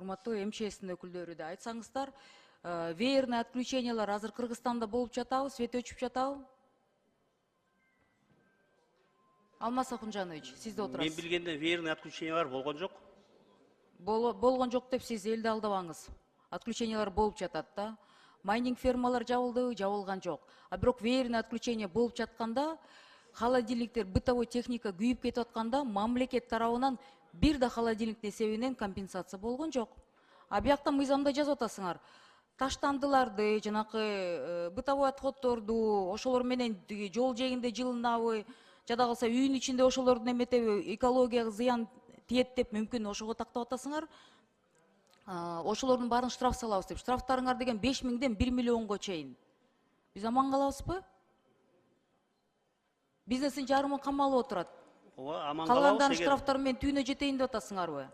урматтуу МЧСтин өкүлдөрү да айтсаңыздар, веерный отключениялар азыр Кыргызстанда болуп жатабы, свет өчүп жатабы? Алмаз Акунжанович, сиз да отурасыз. Мен билгенде веерный отключениялар болгон жок. Болгон жок деп сиз элди алдабаңыз. Отключениялар болуп жатат да. Майнинг фермалар жабылды, жабылган жок. А бирок веерный отключение болуп жатканда, холодильниктер, бытовой техника күйүп кетип атканда, мамлекет тарабынан бир да холодильниктин эсебинен компенсация болгон жок. А биякта мыйзамда жазып атасыңар. Таштандыларды, жанакы бытовой отходдорду, ошолор менен жол жээгинде жылынабы, жада калса үйүн ичинде ошолорду эметеби, экологияга зыян тиет деп мүмкүн ошого тактап атасыңар. Ошолордун баарын штраф салабыз деп. Штрафтарыңар деген 5000ден 1 миллионго чейин. Биз аман калабызбы? Бизнестин жарымы камалып отурат. Ооба, аман калабыз. Калгандарын штрафтары менен түйүнө жетейин деп атасыңарбы?